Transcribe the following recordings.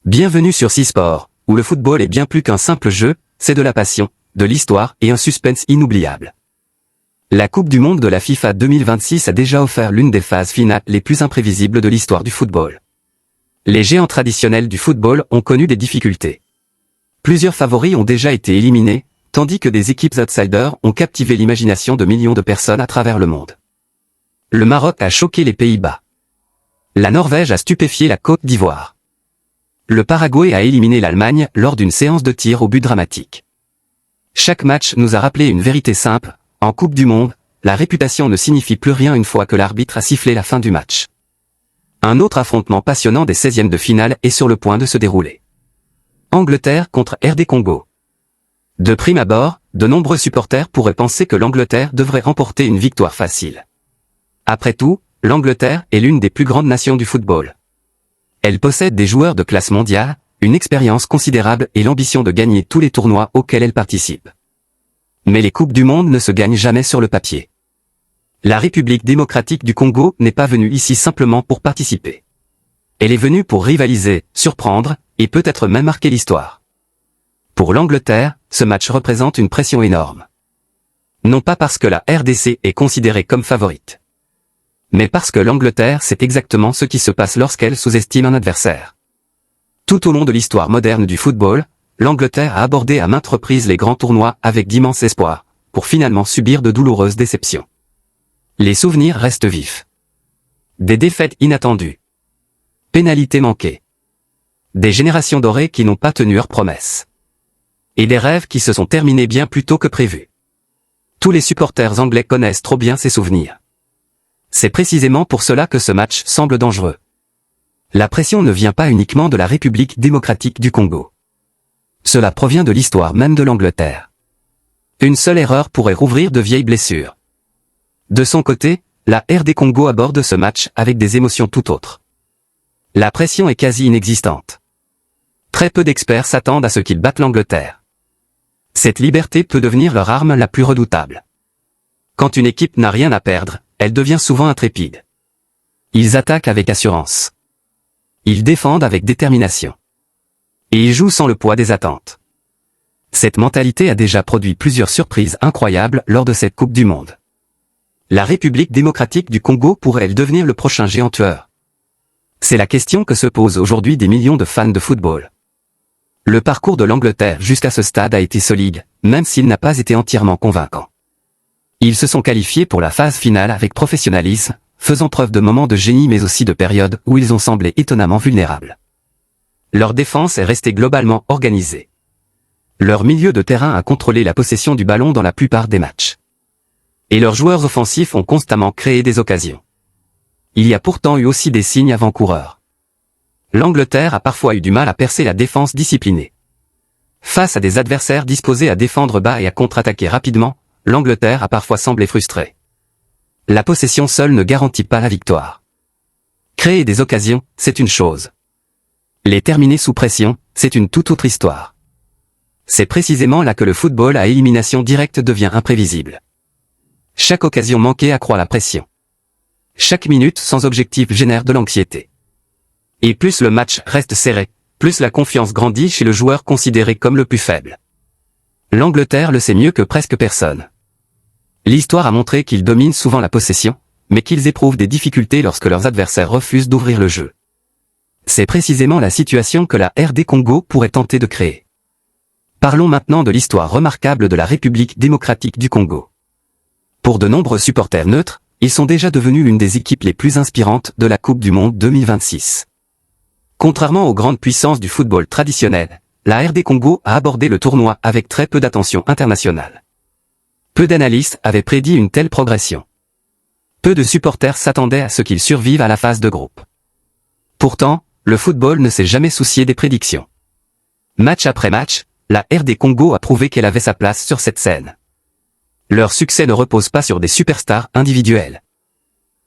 Bienvenue sur C-Sport, où le football est bien plus qu'un simple jeu, c'est de la passion, de l'histoire et un suspense inoubliable. La Coupe du Monde de la FIFA 2026 a déjà offert l'une des phases finales les plus imprévisibles de l'histoire du football. Les géants traditionnels du football ont connu des difficultés. Plusieurs favoris ont déjà été éliminés, tandis que des équipes outsiders ont captivé l'imagination de millions de personnes à travers le monde. Le Maroc a choqué les Pays-Bas. La Norvège a stupéfié la Côte d'Ivoire. Le Paraguay a éliminé l'Allemagne lors d'une séance de tir au but dramatique. Chaque match nous a rappelé une vérité simple, en Coupe du Monde, la réputation ne signifie plus rien une fois que l'arbitre a sifflé la fin du match. Un autre affrontement passionnant des 16e de finale est sur le point de se dérouler. Angleterre contre RD Congo. De prime abord, de nombreux supporters pourraient penser que l'Angleterre devrait remporter une victoire facile. Après tout, l'Angleterre est l'une des plus grandes nations du football. Elle possède des joueurs de classe mondiale, une expérience considérable et l'ambition de gagner tous les tournois auxquels elle participe. Mais les Coupes du Monde ne se gagnent jamais sur le papier. La République démocratique du Congo n'est pas venue ici simplement pour participer. Elle est venue pour rivaliser, surprendre, et peut-être même marquer l'histoire. Pour l'Angleterre, ce match représente une pression énorme. Non pas parce que la RDC est considérée comme favorite, mais parce que l'Angleterre sait exactement ce qui se passe lorsqu'elle sous-estime un adversaire. Tout au long de l'histoire moderne du football, l'Angleterre a abordé à maintes reprises les grands tournois avec d'immenses espoirs, pour finalement subir de douloureuses déceptions. Les souvenirs restent vifs. Des défaites inattendues. Pénalités manquées. Des générations dorées qui n'ont pas tenu leurs promesses. Et des rêves qui se sont terminés bien plus tôt que prévu. Tous les supporters anglais connaissent trop bien ces souvenirs. C'est précisément pour cela que ce match semble dangereux. La pression ne vient pas uniquement de la République démocratique du Congo. Cela provient de l'histoire même de l'Angleterre. Une seule erreur pourrait rouvrir de vieilles blessures. De son côté, la RD Congo aborde ce match avec des émotions tout autres. La pression est quasi inexistante. Très peu d'experts s'attendent à ce qu'ils battent l'Angleterre. Cette liberté peut devenir leur arme la plus redoutable. Quand une équipe n'a rien à perdre, elle devient souvent intrépide. Ils attaquent avec assurance. Ils défendent avec détermination. Et ils jouent sans le poids des attentes. Cette mentalité a déjà produit plusieurs surprises incroyables lors de cette Coupe du Monde. La République démocratique du Congo pourrait-elle devenir le prochain géant tueur? C'est la question que se posent aujourd'hui des millions de fans de football. Le parcours de l'Angleterre jusqu'à ce stade a été solide, même s'il n'a pas été entièrement convaincant. Ils se sont qualifiés pour la phase finale avec professionnalisme, faisant preuve de moments de génie mais aussi de périodes où ils ont semblé étonnamment vulnérables. Leur défense est restée globalement organisée. Leur milieu de terrain a contrôlé la possession du ballon dans la plupart des matchs. Et leurs joueurs offensifs ont constamment créé des occasions. Il y a pourtant eu aussi des signes avant-coureurs. L'Angleterre a parfois eu du mal à percer la défense disciplinée. Face à des adversaires disposés à défendre bas et à contre-attaquer rapidement, l'Angleterre a parfois semblé frustrée. La possession seule ne garantit pas la victoire. Créer des occasions, c'est une chose. Les terminer sous pression, c'est une toute autre histoire. C'est précisément là que le football à élimination directe devient imprévisible. Chaque occasion manquée accroît la pression. Chaque minute sans objectif génère de l'anxiété. Et plus le match reste serré, plus la confiance grandit chez le joueur considéré comme le plus faible. L'Angleterre le sait mieux que presque personne. L'histoire a montré qu'ils dominent souvent la possession, mais qu'ils éprouvent des difficultés lorsque leurs adversaires refusent d'ouvrir le jeu. C'est précisément la situation que la RD Congo pourrait tenter de créer. Parlons maintenant de l'histoire remarquable de la République démocratique du Congo. Pour de nombreux supporters neutres, ils sont déjà devenus l'une des équipes les plus inspirantes de la Coupe du Monde 2026. Contrairement aux grandes puissances du football traditionnel, la RD Congo a abordé le tournoi avec très peu d'attention internationale. Peu d'analystes avaient prédit une telle progression. Peu de supporters s'attendaient à ce qu'ils survivent à la phase de groupe. Pourtant, le football ne s'est jamais soucié des prédictions. Match après match, la RD Congo a prouvé qu'elle avait sa place sur cette scène. Leur succès ne repose pas sur des superstars individuelles.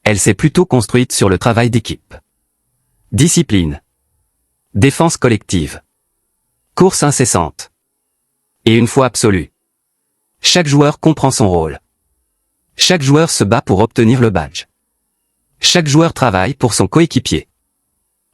Elle s'est plutôt construite sur le travail d'équipe. Discipline. Défense collective. Course incessante. Et une foi absolue. Chaque joueur comprend son rôle. Chaque joueur se bat pour obtenir le badge. Chaque joueur travaille pour son coéquipier.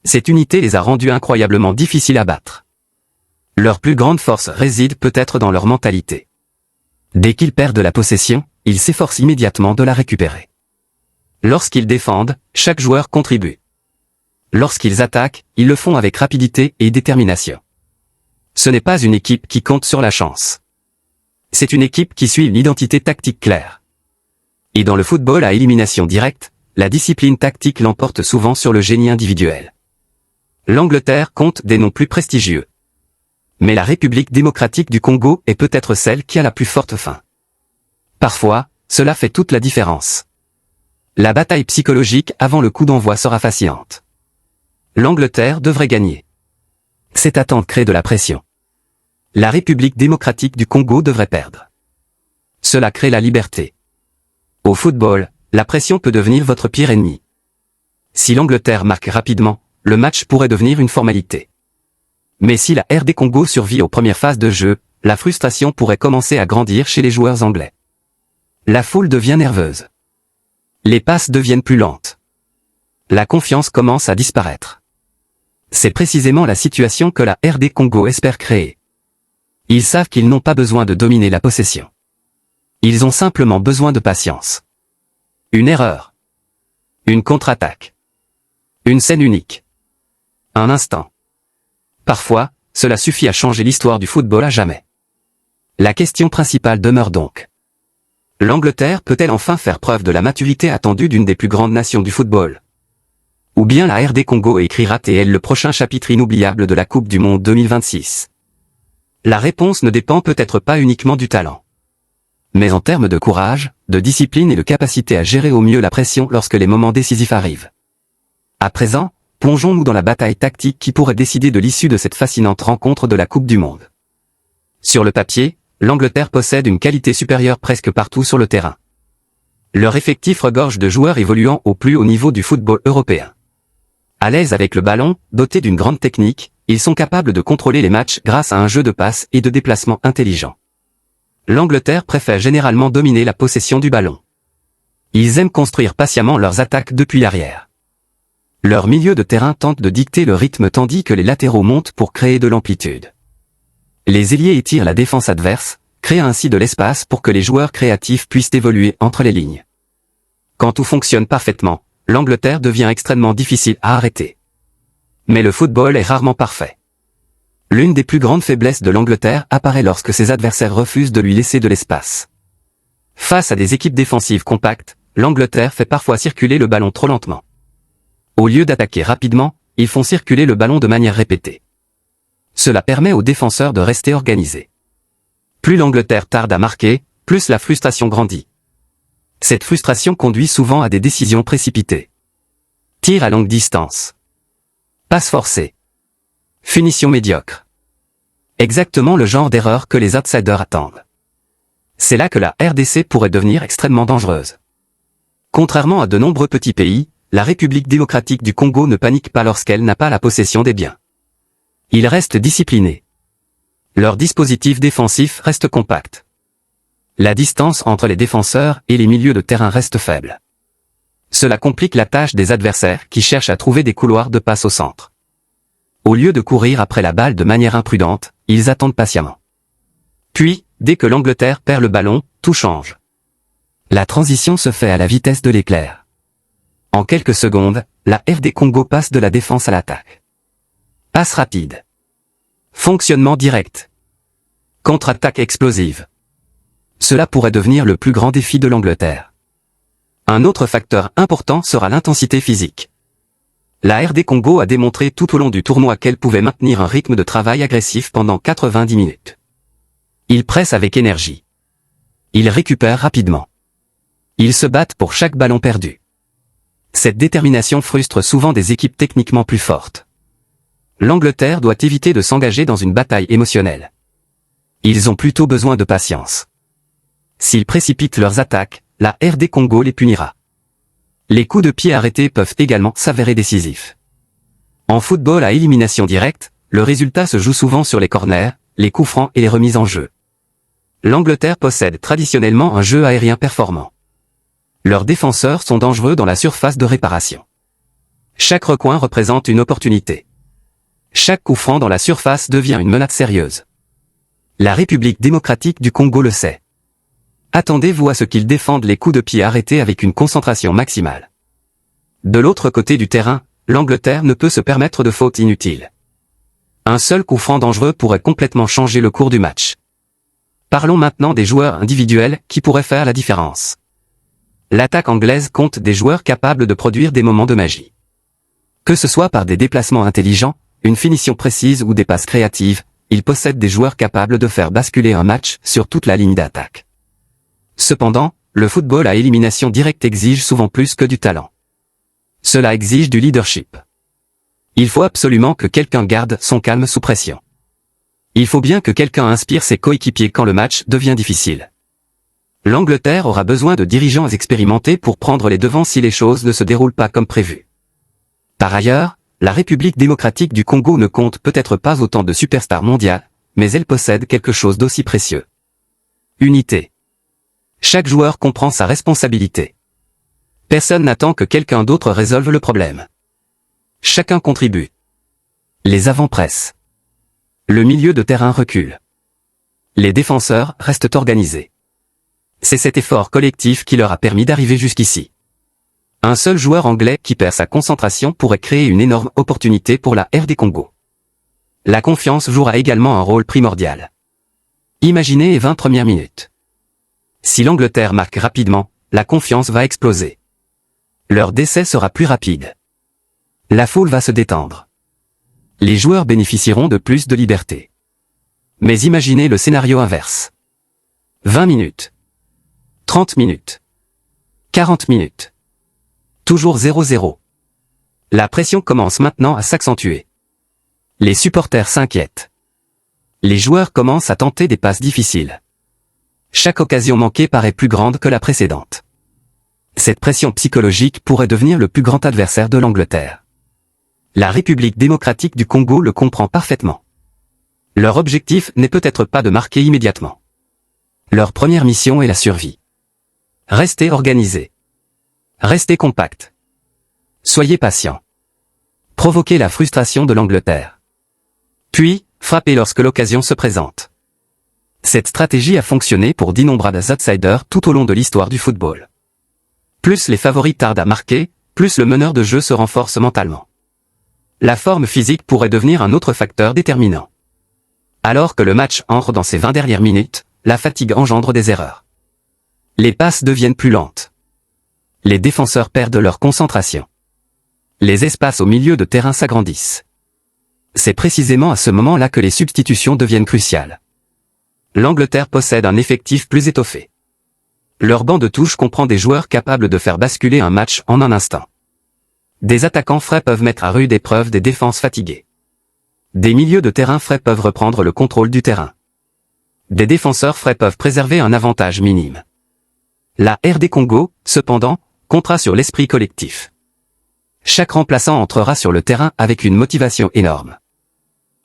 Cette unité les a rendus incroyablement difficiles à battre. Leur plus grande force réside peut-être dans leur mentalité. Dès qu'ils perdent la possession, ils s'efforcent immédiatement de la récupérer. Lorsqu'ils défendent, chaque joueur contribue. Lorsqu'ils attaquent, ils le font avec rapidité et détermination. Ce n'est pas une équipe qui compte sur la chance. C'est une équipe qui suit une identité tactique claire. Et dans le football à élimination directe, la discipline tactique l'emporte souvent sur le génie individuel. L'Angleterre compte des noms plus prestigieux. Mais la République démocratique du Congo est peut-être celle qui a la plus forte faim. Parfois, cela fait toute la différence. La bataille psychologique avant le coup d'envoi sera fascinante. L'Angleterre devrait gagner. Cette attente crée de la pression. La République démocratique du Congo devrait perdre. Cela crée la liberté. Au football, la pression peut devenir votre pire ennemi. Si l'Angleterre marque rapidement, le match pourrait devenir une formalité. Mais si la RD Congo survit aux premières phases de jeu, la frustration pourrait commencer à grandir chez les joueurs anglais. La foule devient nerveuse. Les passes deviennent plus lentes. La confiance commence à disparaître. C'est précisément la situation que la RD Congo espère créer. Ils savent qu'ils n'ont pas besoin de dominer la possession. Ils ont simplement besoin de patience. Une erreur. Une contre-attaque. Une scène unique. Un instant. Parfois, cela suffit à changer l'histoire du football à jamais. La question principale demeure donc. L'Angleterre peut-elle enfin faire preuve de la maturité attendue d'une des plus grandes nations du football? Ou bien la RD Congo écrira-t-elle le prochain chapitre inoubliable de la Coupe du Monde 2026? La réponse ne dépend peut-être pas uniquement du talent. Mais en termes de courage, de discipline et de capacité à gérer au mieux la pression lorsque les moments décisifs arrivent. À présent, plongeons-nous dans la bataille tactique qui pourrait décider de l'issue de cette fascinante rencontre de la Coupe du Monde. Sur le papier, l'Angleterre possède une qualité supérieure presque partout sur le terrain. Leur effectif regorge de joueurs évoluant au plus haut niveau du football européen. À l'aise avec le ballon, dotés d'une grande technique, ils sont capables de contrôler les matchs grâce à un jeu de passes et de déplacement intelligent. L'Angleterre préfère généralement dominer la possession du ballon. Ils aiment construire patiemment leurs attaques depuis l'arrière. Leur milieu de terrain tente de dicter le rythme tandis que les latéraux montent pour créer de l'amplitude. Les ailiers étirent la défense adverse, créant ainsi de l'espace pour que les joueurs créatifs puissent évoluer entre les lignes. Quand tout fonctionne parfaitement, l'Angleterre devient extrêmement difficile à arrêter. Mais le football est rarement parfait. L'une des plus grandes faiblesses de l'Angleterre apparaît lorsque ses adversaires refusent de lui laisser de l'espace. Face à des équipes défensives compactes, l'Angleterre fait parfois circuler le ballon trop lentement. Au lieu d'attaquer rapidement, ils font circuler le ballon de manière répétée. Cela permet aux défenseurs de rester organisés. Plus l'Angleterre tarde à marquer, plus la frustration grandit. Cette frustration conduit souvent à des décisions précipitées. Tir à longue distance. Passe forcée. Finition médiocre. Exactement le genre d'erreur que les outsiders attendent. C'est là que la RDC pourrait devenir extrêmement dangereuse. Contrairement à de nombreux petits pays, la République démocratique du Congo ne panique pas lorsqu'elle n'a pas la possession des biens. Ils restent disciplinés. Leur dispositif défensif reste compact. La distance entre les défenseurs et les milieux de terrain reste faible. Cela complique la tâche des adversaires qui cherchent à trouver des couloirs de passe au centre. Au lieu de courir après la balle de manière imprudente, ils attendent patiemment. Puis, dès que l'Angleterre perd le ballon, tout change. La transition se fait à la vitesse de l'éclair. En quelques secondes, la RD Congo passe de la défense à l'attaque. Passe rapide. Fonctionnement direct. Contre-attaque explosive. Cela pourrait devenir le plus grand défi de l'Angleterre. Un autre facteur important sera l'intensité physique. La RD Congo a démontré tout au long du tournoi qu'elle pouvait maintenir un rythme de travail agressif pendant 90 minutes. Ils pressent avec énergie. Ils récupèrent rapidement. Ils se battent pour chaque ballon perdu. Cette détermination frustre souvent des équipes techniquement plus fortes. L'Angleterre doit éviter de s'engager dans une bataille émotionnelle. Ils ont plutôt besoin de patience. S'ils précipitent leurs attaques, la RD Congo les punira. Les coups de pied arrêtés peuvent également s'avérer décisifs. En football à élimination directe, le résultat se joue souvent sur les corners, les coups francs et les remises en jeu. L'Angleterre possède traditionnellement un jeu aérien performant. Leurs défenseurs sont dangereux dans la surface de réparation. Chaque recoin représente une opportunité. Chaque coup franc dans la surface devient une menace sérieuse. La République démocratique du Congo le sait. Attendez-vous à ce qu'ils défendent les coups de pied arrêtés avec une concentration maximale. De l'autre côté du terrain, l'Angleterre ne peut se permettre de fautes inutiles. Un seul coup franc dangereux pourrait complètement changer le cours du match. Parlons maintenant des joueurs individuels qui pourraient faire la différence. L'attaque anglaise compte des joueurs capables de produire des moments de magie. Que ce soit par des déplacements intelligents, une finition précise ou des passes créatives, il possède des joueurs capables de faire basculer un match sur toute la ligne d'attaque. Cependant, le football à élimination directe exige souvent plus que du talent. Cela exige du leadership. Il faut absolument que quelqu'un garde son calme sous pression. Il faut bien que quelqu'un inspire ses coéquipiers quand le match devient difficile. L'Angleterre aura besoin de dirigeants expérimentés pour prendre les devants si les choses ne se déroulent pas comme prévu. Par ailleurs, la République démocratique du Congo ne compte peut-être pas autant de superstars mondiales, mais elle possède quelque chose d'aussi précieux. Unité. Chaque joueur comprend sa responsabilité. Personne n'attend que quelqu'un d'autre résolve le problème. Chacun contribue. Les avants pressent. Le milieu de terrain recule. Les défenseurs restent organisés. C'est cet effort collectif qui leur a permis d'arriver jusqu'ici. Un seul joueur anglais qui perd sa concentration pourrait créer une énorme opportunité pour la RD Congo. La confiance jouera également un rôle primordial. Imaginez les 20 premières minutes. Si l'Angleterre marque rapidement, la confiance va exploser. Leur décès sera plus rapide. La foule va se détendre. Les joueurs bénéficieront de plus de liberté. Mais imaginez le scénario inverse. 20 minutes. 30 minutes. 40 minutes. Toujours 0-0. La pression commence maintenant à s'accentuer. Les supporters s'inquiètent. Les joueurs commencent à tenter des passes difficiles. Chaque occasion manquée paraît plus grande que la précédente. Cette pression psychologique pourrait devenir le plus grand adversaire de l'Angleterre. La République démocratique du Congo le comprend parfaitement. Leur objectif n'est peut-être pas de marquer immédiatement. Leur première mission est la survie. Restez organisés. Restez compacts. Soyez patients. Provoquez la frustration de l'Angleterre. Puis, frappez lorsque l'occasion se présente. Cette stratégie a fonctionné pour d'innombrables outsiders tout au long de l'histoire du football. Plus les favoris tardent à marquer, plus le meneur de jeu se renforce mentalement. La forme physique pourrait devenir un autre facteur déterminant. Alors que le match entre dans ses 20 dernières minutes, la fatigue engendre des erreurs. Les passes deviennent plus lentes. Les défenseurs perdent leur concentration. Les espaces au milieu de terrain s'agrandissent. C'est précisément à ce moment-là que les substitutions deviennent cruciales. L'Angleterre possède un effectif plus étoffé. Leur banc de touche comprend des joueurs capables de faire basculer un match en un instant. Des attaquants frais peuvent mettre à rude épreuve des défenses fatiguées. Des milieux de terrain frais peuvent reprendre le contrôle du terrain. Des défenseurs frais peuvent préserver un avantage minime. La RD Congo, cependant, comptera sur l'esprit collectif. Chaque remplaçant entrera sur le terrain avec une motivation énorme.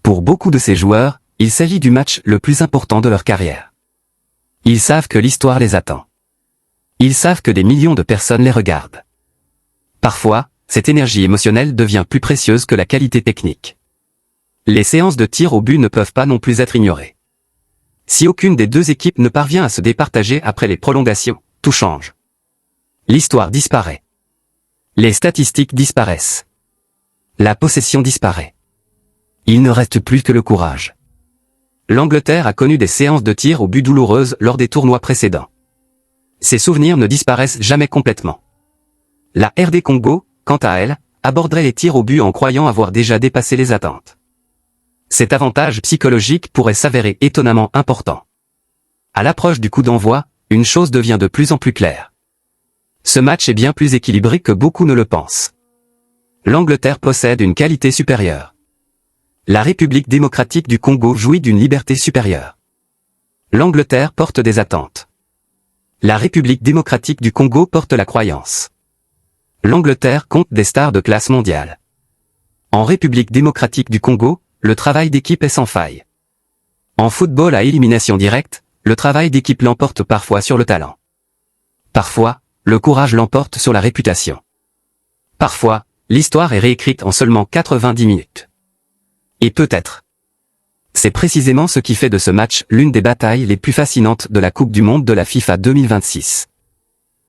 Pour beaucoup de ces joueurs, il s'agit du match le plus important de leur carrière. Ils savent que l'histoire les attend. Ils savent que des millions de personnes les regardent. Parfois, cette énergie émotionnelle devient plus précieuse que la qualité technique. Les séances de tir au but ne peuvent pas non plus être ignorées. Si aucune des deux équipes ne parvient à se départager après les prolongations, tout change. L'histoire disparaît. Les statistiques disparaissent. La possession disparaît. Il ne reste plus que le courage. L'Angleterre a connu des séances de tir au but douloureuses lors des tournois précédents. Ces souvenirs ne disparaissent jamais complètement. La RD Congo, quant à elle, aborderait les tirs au but en croyant avoir déjà dépassé les attentes. Cet avantage psychologique pourrait s'avérer étonnamment important. À l'approche du coup d'envoi, une chose devient de plus en plus claire. Ce match est bien plus équilibré que beaucoup ne le pensent. L'Angleterre possède une qualité supérieure. La République démocratique du Congo jouit d'une liberté supérieure. L'Angleterre porte des attentes. La République démocratique du Congo porte la croyance. L'Angleterre compte des stars de classe mondiale. En République démocratique du Congo, le travail d'équipe est sans faille. En football à élimination directe, le travail d'équipe l'emporte parfois sur le talent. Parfois, le courage l'emporte sur la réputation. Parfois, l'histoire est réécrite en seulement 90 minutes. Et peut-être. C'est précisément ce qui fait de ce match l'une des batailles les plus fascinantes de la Coupe du Monde de la FIFA 2026.